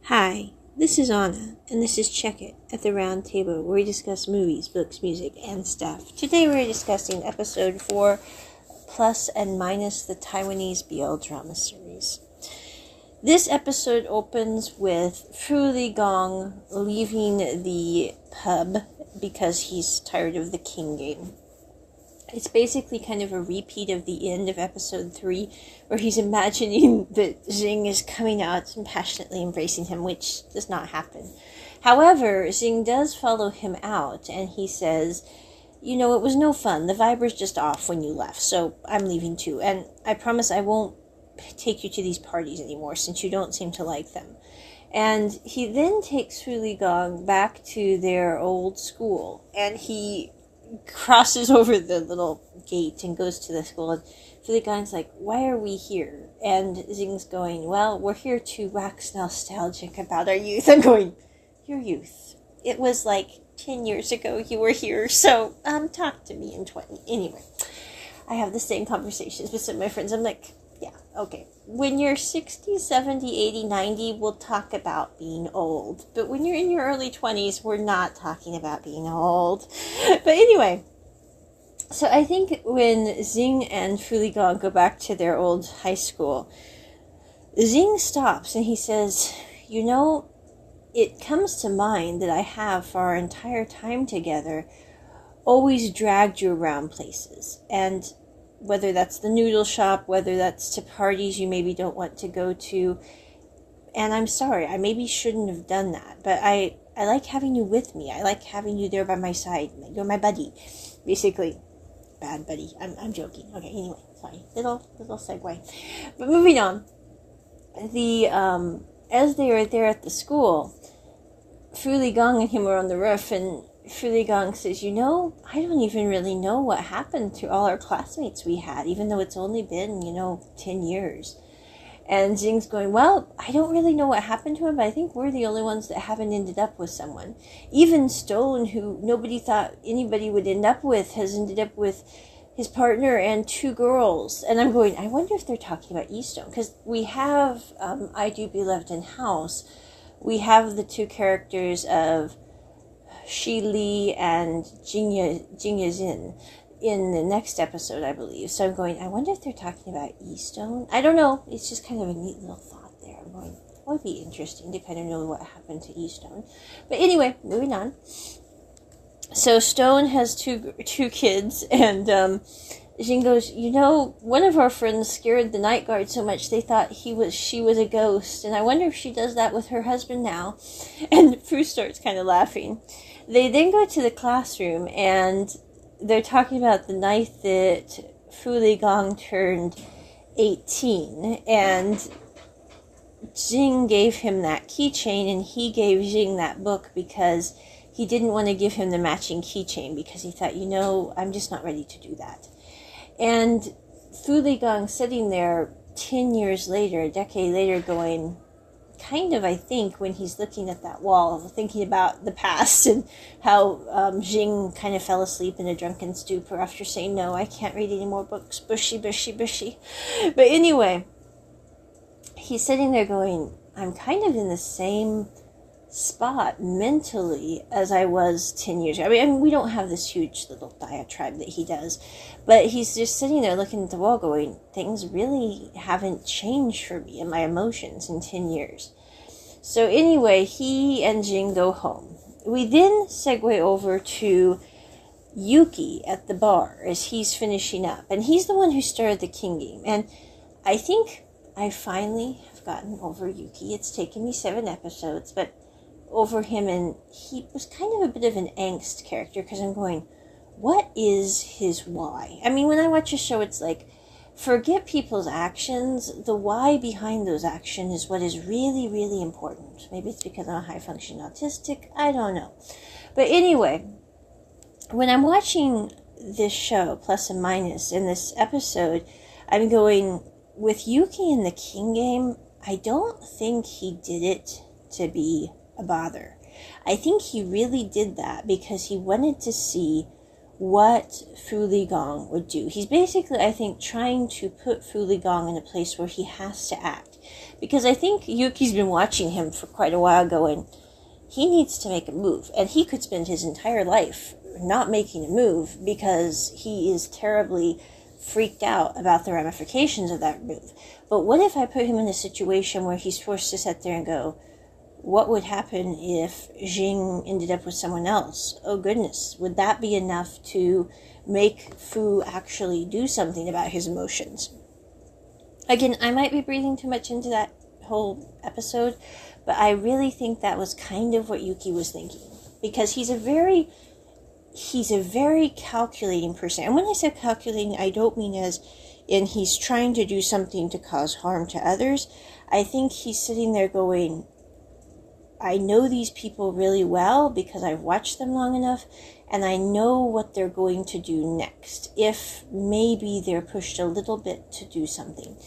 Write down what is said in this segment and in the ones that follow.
Hi, this is Anna, and this is Check It at the Round Table, where we discuss movies, books, music, and stuff. Today we're discussing episode 4, Plus and Minus, the Taiwanese BL drama series. This episode opens with Fu Gong leaving the pub because he's tired of the king game. It's basically kind of a repeat of the end of episode 3, where he's imagining that Jing is coming out and passionately embracing him, which does not happen. However, Jing does follow him out, and he says, it was no fun. The vibe was just off when you left, so I'm leaving too. And I promise I won't take you to these parties anymore, since you don't seem to like them. And he then takes Fu Gong back to their old school, and he crosses over the little gate and goes to the school, and Fu Gong's like, why are we here? And Jing's going, well, we're here to wax nostalgic about our youth. I'm going, your youth? It was like 10 years ago you were here, so talk to me in 20. Anyway, I have the same conversations with some of my friends. I'm like, yeah, okay. When you're 60, 70, 80, 90, we'll talk about being old. But when you're in your early 20s, we're not talking about being old. But anyway, so I think when Xing and Fu Gong go back to their old high school, Xing stops and he says, it comes to mind that I have, for our entire time together, always dragged you around places. And whether that's the noodle shop, whether that's to parties you maybe don't want to go to. And I'm sorry, I maybe shouldn't have done that. But I like having you with me. I like having you there by my side. You're my buddy. Basically, bad buddy. I'm joking. Okay, anyway, sorry. Little segue. But moving on. As they are there at the school, Fu Gong and him are on the roof, and Fu Gong says, I don't even really know what happened to all our classmates we had, even though it's only been, 10 years. And Jing's going, well, I don't really know what happened to him, but I think we're the only ones that haven't ended up with someone. Even Stone, who nobody thought anybody would end up with, has ended up with his partner and 2 girls. And I'm going, I wonder if they're talking about Stone, because we have I Do Be Loved in House. We have the 2 characters of Shi Li and Jing Yazin in the next episode, I believe. So I'm going, I wonder if they're talking about Stone. I don't know. It's just kind of a neat little thought there. I'm going, it would be interesting to kind of know what happened to Stone. But anyway, moving on. So Stone has two kids, and Jing goes, one of our friends scared the night guard so much they thought she was a ghost, and I wonder if she does that with her husband now. And Fu starts kind of laughing. They then go to the classroom, and they're talking about the night that Fu Gong turned 18, and Jing gave him that keychain, and he gave Jing that book because he didn't want to give him the matching keychain, because he thought, I'm just not ready to do that. And Fu Gong sitting there 10 years later, a decade later, going, kind of, I think, when he's looking at that wall, thinking about the past and how Jing kind of fell asleep in a drunken stupor after saying, no, I can't read any more books, bushy, bushy, bushy. But anyway, he's sitting there going, I'm kind of in the same spot mentally as I was 10 years ago. I mean, we don't have this huge little diatribe that he does, but he's just sitting there looking at the wall going, things really haven't changed for me and my emotions in 10 years. So anyway, he and Jing go home. We then segue over to Yuki at the bar as he's finishing up, and he's the one who started the king game, and I think I finally have gotten over Yuki. It's taken me 7 episodes, but over him, and he was kind of a bit of an angst character, because I'm going, what is his why? I mean, when I watch a show, it's like, forget people's actions, the why behind those actions is what is really, really important. Maybe it's because I'm a high-functioning autistic, I don't know. But anyway, when I'm watching this show, Plus and Minus, in this episode, I'm going, with Yuki in the king game, I don't think he did it to be a bother. I think he really did that because he wanted to see what Fu Gong would do. He's basically, I think, trying to put Fu Gong in a place where he has to act. because I think Yuki's been watching him for quite a while going, he needs to make a move, and he could spend his entire life not making a move because he is terribly freaked out about the ramifications of that move. But what if I put him in a situation where he's forced to sit there and go, what would happen if Jing ended up with someone else? Oh goodness, would that be enough to make Fu actually do something about his emotions? Again, I might be breathing too much into that whole episode, but I really think that was kind of what Yuki was thinking, because he's a very calculating person. And when I say calculating, I don't mean as in he's trying to do something to cause harm to others. I think he's sitting there going, I know these people really well because I've watched them long enough, and I know what they're going to do next if maybe they're pushed a little bit to do something.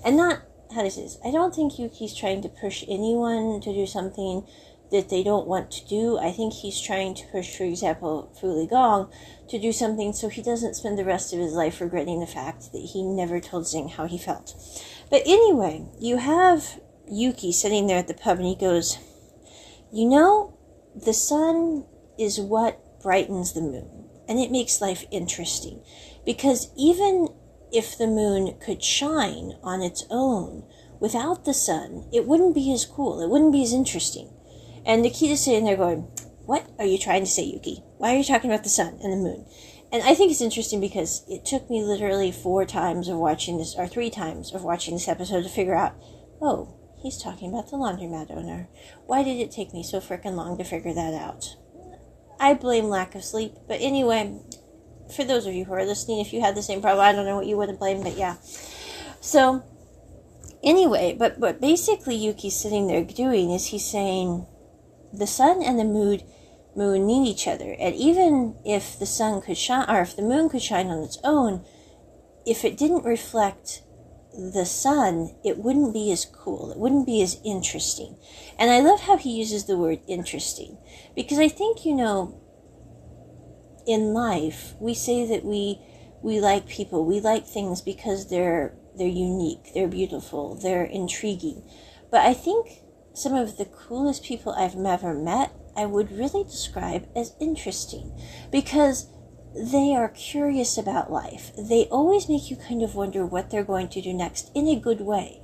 And not, how to say this, I don't think Yuki's trying to push anyone to do something that they don't want to do. I think he's trying to push, for example, Fu Ligong to do something so he doesn't spend the rest of his life regretting the fact that he never told Xing how he felt. But anyway, you have Yuki sitting there at the pub and he goes, you know, the sun is what brightens the moon, and it makes life interesting, because even if the moon could shine on its own without the sun, it wouldn't be as cool, it wouldn't be as interesting. And Nikita's sitting there going, what are you trying to say, Yuki? Why are you talking about the sun and the moon? And I think it's interesting because it took me literally 4 times of watching this, or 3 times of watching this episode to figure out, oh, he's talking about the laundromat owner. Why did it take me so frickin' long to figure that out? I blame lack of sleep. But anyway, for those of you who are listening, if you had the same problem, I don't know what you would have blamed, but yeah. So, anyway, but basically Yuki's sitting there doing is he's saying the sun and the moon need each other. And even if the sun could shine, or if the moon could shine on its own, if it didn't reflect the sun, it wouldn't be as cool. It wouldn't be as interesting. And I love how he uses the word interesting, because I think, you know, in life, we say that we like people, we like things because they're unique, they're beautiful, they're intriguing. But I think some of the coolest people I've ever met, I would really describe as interesting, because they are curious about life. They always make you kind of wonder what they're going to do next in a good way.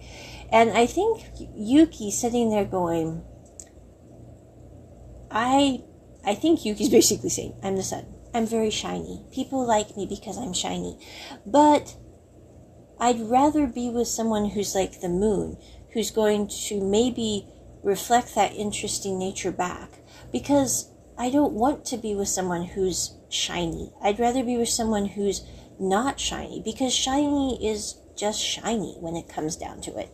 And I think Yuki sitting there going, I think Yuki's basically saying, I'm the sun. I'm very shiny. People like me because I'm shiny. But I'd rather be with someone who's like the moon, who's going to maybe reflect that interesting nature back. Because I don't want to be with someone who's shiny. I'd rather be with someone who's not shiny, because shiny is just shiny when it comes down to it.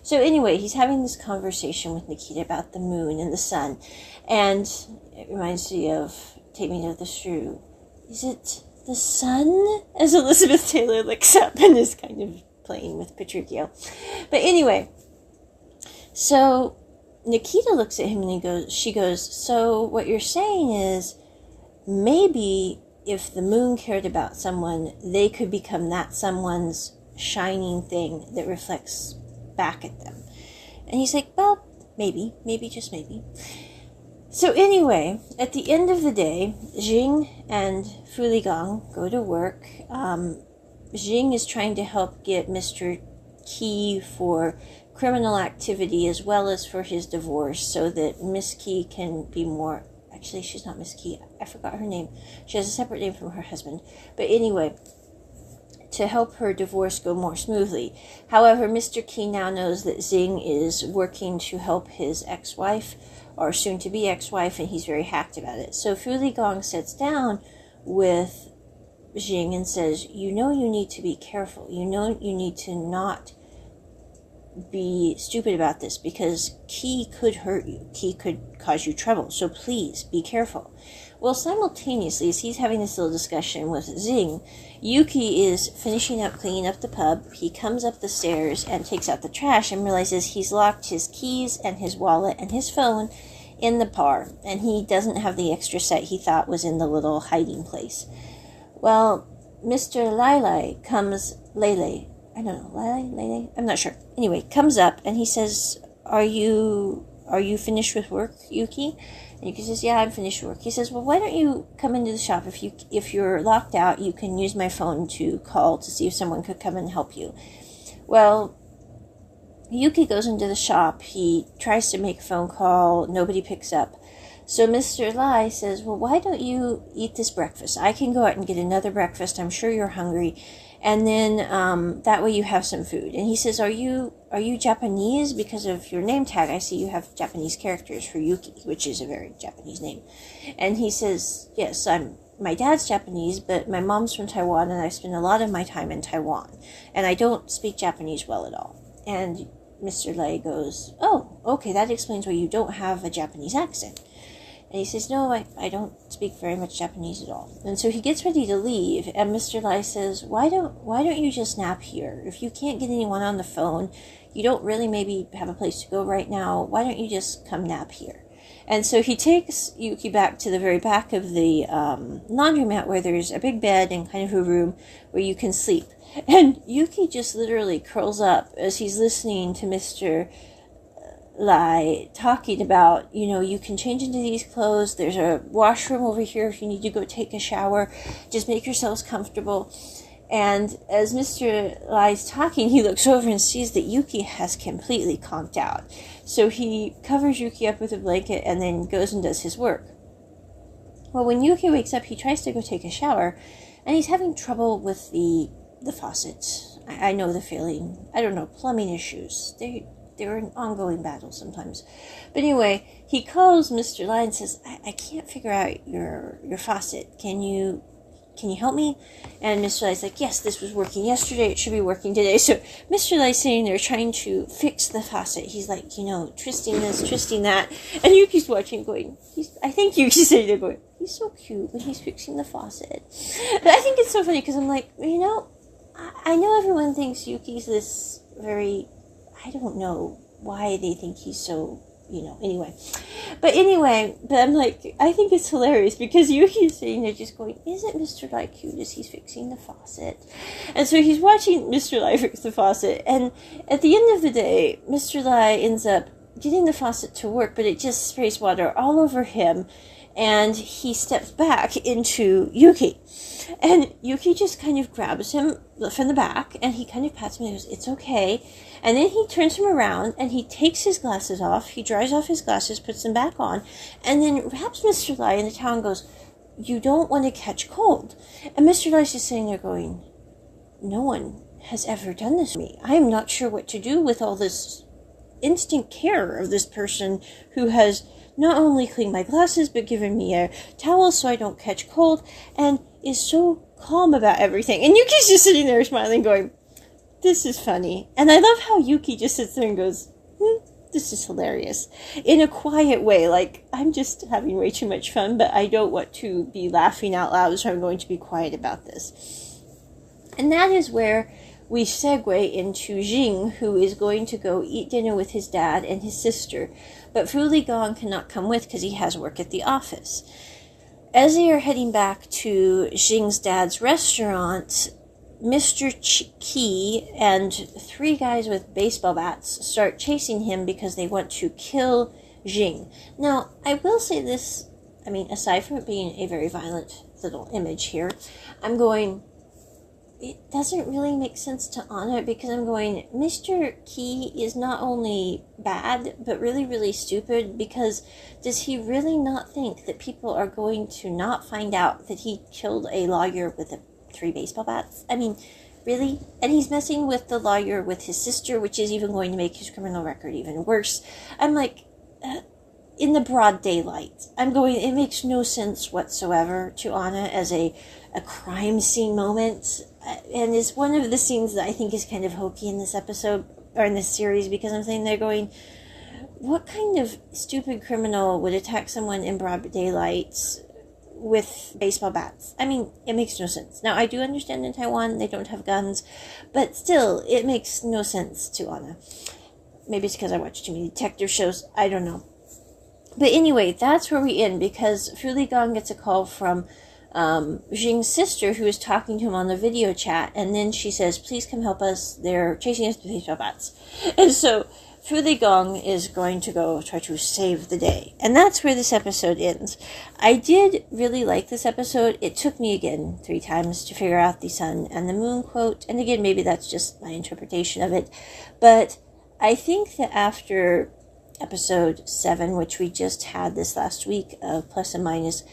So anyway, he's having this conversation with Nikita about the moon and the sun, and it reminds me of Take Me to the Shrew. Is it the sun? As Elizabeth Taylor looks up and is kind of playing with Petruchio. But anyway, so Nikita looks at him and she goes, so what you're saying is maybe if the moon cared about someone, they could become that someone's shining thing that reflects back at them. And he's like, well, maybe, just maybe. So anyway, at the end of the day, Jing and Fu Ligong go to work. Jing is trying to help get Mr. Qi for criminal activity as well as for his divorce, so that Miss Qi can be more... Actually, she's not Miss Qi. I forgot her name. She has a separate name from her husband. But anyway, to help her divorce go more smoothly. However, Mr. Qi now knows that Xing is working to help his ex-wife, or soon-to-be ex-wife, and he's very hacked about it. So Fu Ligong sits down with Jing and says, you know you need to be careful. You know you need to not be stupid about this, because Qi could hurt you. Qi could cause you trouble. So please, be careful. Well, simultaneously, as he's having this little discussion with Xing, Yuki is finishing up cleaning up the pub. He comes up the stairs and takes out the trash and realizes he's locked his keys and his wallet and his phone in the bar, and he doesn't have the extra set he thought was in the little hiding place. Well, Mr. Lele I don't know, Lele, I'm not sure. Anyway, comes up and he says, Are you finished with work, Yuki? And Yuki says, yeah, I'm finished with work. He says, well, why don't you come into the shop? If you're locked out, you can use my phone to call to see if someone could come and help you. Well, Yuki goes into the shop. He tries to make a phone call. Nobody picks up. So Mr. Lai says, well, why don't you eat this breakfast? I can go out and get another breakfast. I'm sure you're hungry. And then that way you have some food. And he says, are you Japanese? Because of your name tag, I see you have Japanese characters for Yuki, which is a very Japanese name. And he says, yes, my dad's Japanese, but my mom's from Taiwan, and I spend a lot of my time in Taiwan. And I don't speak Japanese well at all. And Mr. Lai goes, oh, okay, that explains why you don't have a Japanese accent. And he says, no, I don't speak very much Japanese at all. And so he gets ready to leave, and Mr. Lai says, why don't you just nap here? If you can't get anyone on the phone, you don't really maybe have a place to go right now, why don't you just come nap here? And so he takes Yuki back to the very back of the laundromat where there's a big bed and kind of a room where you can sleep. And Yuki just literally curls up as he's listening to Mr. Lai talking about, you can change into these clothes. There's a washroom over here if you need to go take a shower. Just make yourselves comfortable. And as Mr. Lai's talking, he looks over and sees that Yuki has completely conked out. So he covers Yuki up with a blanket and then goes and does his work. Well, when Yuki wakes up, he tries to go take a shower, and he's having trouble with the faucet. I know the feeling. I don't know, plumbing issues. They're an ongoing battle sometimes. But anyway, he calls Mr. Lai and says, I can't figure out your faucet. Can you help me? And Mr. Lai's like, yes, this was working yesterday. It should be working today. So Mr. Lai's sitting there trying to fix the faucet. He's like, twisting this, twisting that. And Yuki's watching going, I think Yuki's sitting there going, he's so cute when he's fixing the faucet. But I think it's so funny because I'm like, I know everyone thinks Yuki's this very, I don't know why they think he's so, anyway. But I'm like, I think it's hilarious because Yuki's sitting there just going, isn't Mr. Lai cute as he's fixing the faucet? And so he's watching Mr. Lai fix the faucet, and at the end of the day, Mr. Lai ends up getting the faucet to work, but it just sprays water all over him, and he steps back into Yuki. And Yuki just kind of grabs him from the back, and he kind of pats him and goes, it's okay. And then he turns him around, and he takes his glasses off. He dries off his glasses, puts them back on, and then wraps Mr. Lai in the towel and goes, you don't want to catch cold. And Mr. Lai's just sitting there going, no one has ever done this to me. I am not sure what to do with all this instant care of this person who has not only cleaned my glasses, but given me a towel so I don't catch cold, and is so calm about everything. And Yuki's just sitting there smiling, going, this is funny. And I love how Yuki just sits there and goes, this is hilarious. In a quiet way, like, I'm just having way too much fun, but I don't want to be laughing out loud, so I'm going to be quiet about this. And that is where we segue into Jing, who is going to go eat dinner with his dad and his sister. But Fu Ligong cannot come with because he has work at the office. As they are heading back to Jing's dad's restaurant, Mr. Qi and 3 guys with baseball bats start chasing him because they want to kill Jing. Now, I will say this, aside from it being a very violent little image here, I'm going, it doesn't really make sense to Anna because I'm going, Mr. Qi is not only bad, but really, really stupid, because does he really not think that people are going to not find out that he killed a lawyer with 3 baseball bats? Really? And he's messing with the lawyer with his sister, which is even going to make his criminal record even worse. I'm like, in the broad daylight. I'm going, it makes no sense whatsoever to Anna as a crime scene moment. And it's one of the scenes that I think is kind of hokey in this episode, or in this series, because I'm sitting there going, what kind of stupid criminal would attack someone in broad daylight with baseball bats? It makes no sense. Now, I do understand in Taiwan they don't have guns, but still, it makes no sense to Anna. Maybe it's because I watch too many detective shows. I don't know. But anyway, that's where we end, because Fu Ligong gets a call from Jing's sister, who is talking to him on the video chat, and then she says, please come help us, they're chasing us with baseball bats. And so Fu Gong is going to go try to save the day. And that's where this episode ends. I did really like this episode. It took me again 3 times to figure out the sun and the moon quote. And again, maybe that's just my interpretation of it. But I think that after episode 7, which we just had this last week of Plus and Minus,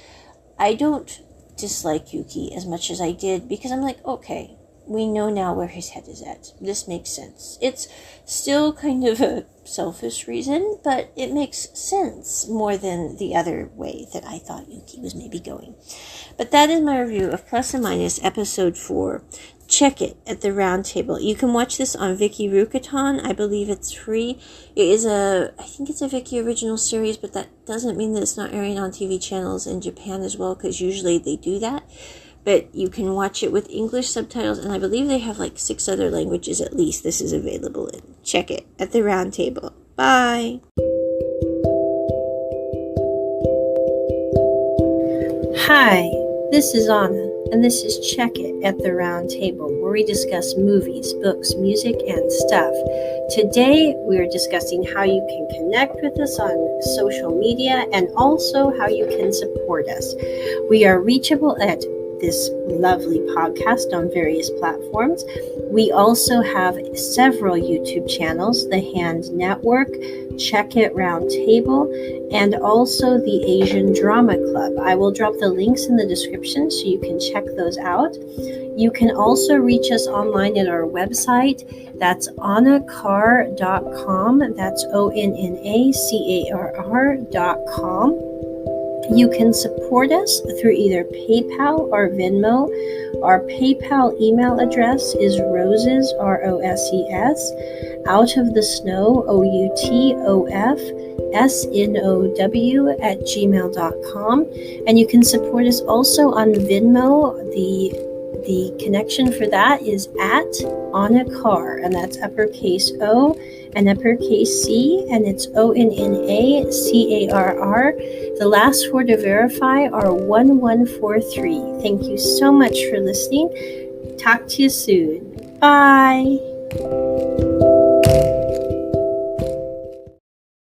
I don't dislike Yuki as much as I did, because I'm like, okay, we know now where his head is at. This makes sense. It's still kind of a selfish reason, but it makes sense more than the other way that I thought Yuki was maybe going. But that is my review of Plus and Minus episode 4. Check it at the round table. You can watch this on Viki Rukaton. I believe it's free. I think it's a Viki original series, but that doesn't mean that it's not airing on TV channels in Japan as well, because usually they do that. But you can watch it with English subtitles, and I believe they have like 6 other languages at least this is available in. Check it at the round table. Bye! Hi, this is Anna, and this is Check It at the Round Table, where we discuss movies, books, music, and stuff. Today, we are discussing how you can connect with us on social media and also how you can support us. We are reachable at this lovely podcast on various platforms. We also have several YouTube channels, The Hand Network, Check It Round Table, and also the Asian Drama Club. I will drop the links in the description so you can check those out. You can also reach us online at our website. That's onnacarr.com. That's ONNACARR.com. You can support us through either PayPal or Venmo. Our PayPal email address is roses, ROSES, out of the snow, OUTOFSNOW @gmail.com. And you can support us also on Venmo. The connection for that is at Anna Carr, and that's uppercase O and uppercase C, and it's ONNACARR. The last 4 to verify are 1143. Thank you so much for listening. Talk to you soon. Bye.